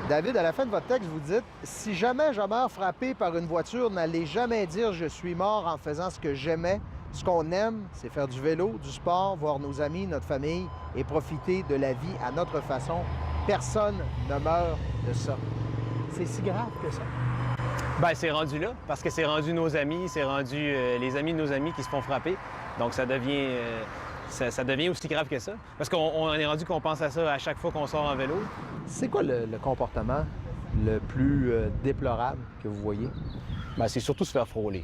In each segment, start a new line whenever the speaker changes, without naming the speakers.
David, à la fin de votre texte, vous dites « Si jamais je meurs frappé par une voiture, n'allez jamais dire je suis mort en faisant ce que j'aimais. Ce qu'on aime, c'est faire du vélo, du sport, voir nos amis, notre famille et profiter de la vie à notre façon. Personne ne meurt de ça. » C'est si grave que ça.
Ben, c'est rendu là, parce que c'est rendu nos amis, c'est rendu les amis de nos amis qui se font frapper. Donc, ça devient aussi grave que ça. Parce qu'on est rendu qu'on pense à ça à chaque fois qu'on sort en vélo.
C'est quoi le comportement le plus déplorable que vous voyez?
Ben, c'est surtout se faire frôler.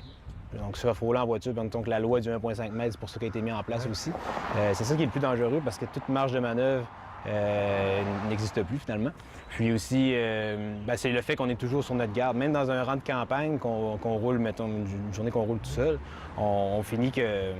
Donc, se faire frôler en voiture, donc la loi du 1,5 m, c'est pour ça qu'elle a été mise en place aussi. C'est ça qui est le plus dangereux, parce que toute marge de manœuvre n'existe plus finalement. Puis aussi, c'est le fait qu'on est toujours sur notre garde. Même dans un rang de campagne, qu'on roule, mettons, une journée qu'on roule tout seul, on finit que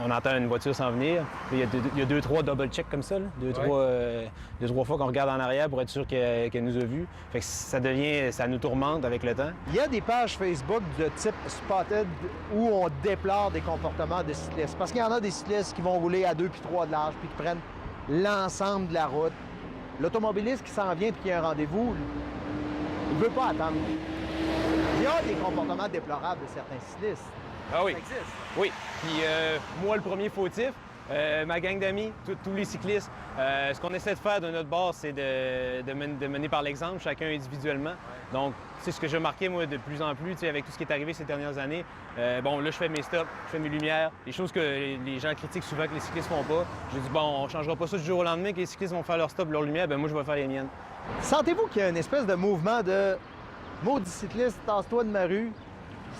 on entend une voiture s'en venir. Il y a deux, trois double-checks comme ça, là. Deux, trois fois qu'on regarde en arrière pour être sûr qu'elle nous a vus. Fait que ça nous tourmente avec le temps.
Il y a des pages Facebook de type Spotted où on déplore des comportements de cyclistes. Parce qu'il y en a des cyclistes qui vont rouler à 2 puis 3 de large puis qui prennent l'ensemble de la route. L'automobiliste qui s'en vient et qui a un rendez-vous, il ne veut pas attendre. Il y a des comportements déplorables de certains cyclistes.
Ah oui.
Ça existe.
Oui. Puis moi, le premier fautif, ma gang d'amis, tous les cyclistes, ce qu'on essaie de faire de notre bord, c'est de mener par l'exemple, chacun individuellement. Donc, c'est ce que j'ai remarqué, moi, de plus en plus, avec tout ce qui est arrivé ces dernières années. Là, je fais mes stops, je fais mes lumières, les choses que les gens critiquent souvent que les cyclistes font pas. J'ai dit, bon, on changera pas ça du jour au lendemain, que les cyclistes vont faire leur stop, leurs lumières, moi, je vais faire les miennes.
Sentez-vous qu'il y a une espèce de mouvement de « maudit cycliste, tasse-toi de ma rue,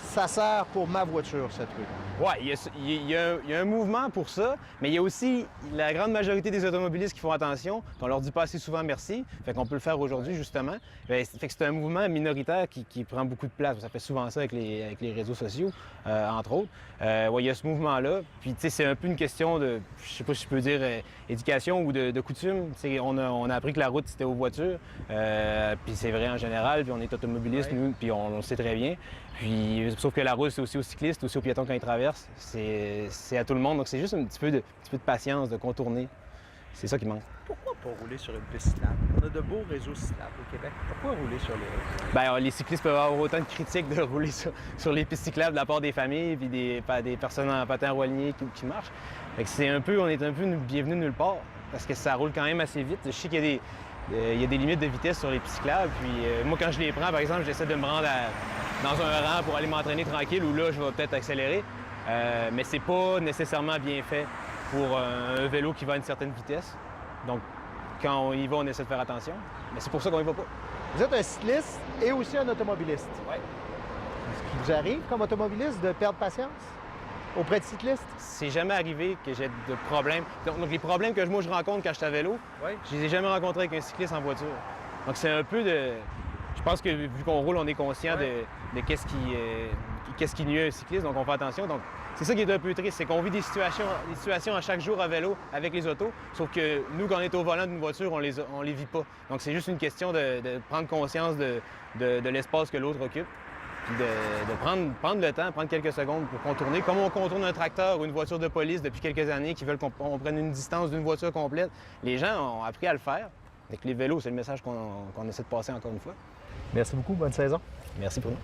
ça sert pour ma voiture, cette rue ».
Oui, il y a un mouvement pour ça, mais il y a aussi la grande majorité des automobilistes qui font attention, qu'on leur dit pas assez souvent merci, fait qu'on peut le faire aujourd'hui, justement. Fait que c'est un mouvement minoritaire qui prend beaucoup de place. Ça fait souvent ça avec les réseaux sociaux, entre autres. Il y a ce mouvement-là, puis tu sais, c'est un peu une question de, je sais pas si je peux dire, éducation ou de coutume. On a appris que la route, c'était aux voitures, puis c'est vrai en général, puis on est automobiliste, nous, puis on le sait très bien. Puis, sauf que la route, c'est aussi aux cyclistes, aussi aux piétons quand ils traversent. C'est à tout le monde, donc c'est juste un petit peu de patience, de contourner. C'est ça qui manque.
Pourquoi pas rouler sur une piste cyclable? On a de beaux réseaux cyclables au Québec. Pourquoi rouler sur les routes?
Bien, les cyclistes peuvent avoir autant de critiques de rouler sur les pistes cyclables de la part des familles et des personnes en patin roilier qui marchent. Fait que on est un peu bienvenus nulle part, parce que ça roule quand même assez vite. Je sais qu'il y a des limites de vitesse sur les pistes cyclables, puis moi, quand je les prends, par exemple, j'essaie de me rendre dans un rang pour aller m'entraîner tranquille, où là, je vais peut-être accélérer. Mais c'est pas nécessairement bien fait pour un vélo qui va à une certaine vitesse. Donc, quand on y va, on essaie de faire attention. Mais c'est pour ça qu'on y va pas.
Vous êtes un cycliste et aussi un automobiliste.
Oui.
Est-ce qu'il vous arrive, comme automobiliste, de perdre patience auprès de cyclistes?
C'est jamais arrivé que j'ai de problèmes. Donc les problèmes que moi je rencontre quand je suis à vélo, je les ai jamais rencontrés avec un cycliste en voiture. Donc c'est un peu de... Je pense que vu qu'on roule, on est conscient de qu'est-ce qui nuit à un cycliste, donc on fait attention. Donc c'est ça qui est un peu triste, c'est qu'on vit des situations à chaque jour à vélo avec les autos, sauf que nous, quand on est au volant d'une voiture, on les vit pas. Donc c'est juste une question de prendre conscience de l'espace que l'autre occupe, puis de prendre le temps, prendre quelques secondes pour contourner, comme on contourne un tracteur ou une voiture de police depuis quelques années qui veulent qu'on prenne une distance d'une voiture complète. Les gens ont appris à le faire. Avec les vélos, c'est le message qu'on essaie de passer encore une fois.
Merci beaucoup, bonne saison.
Merci pour nous.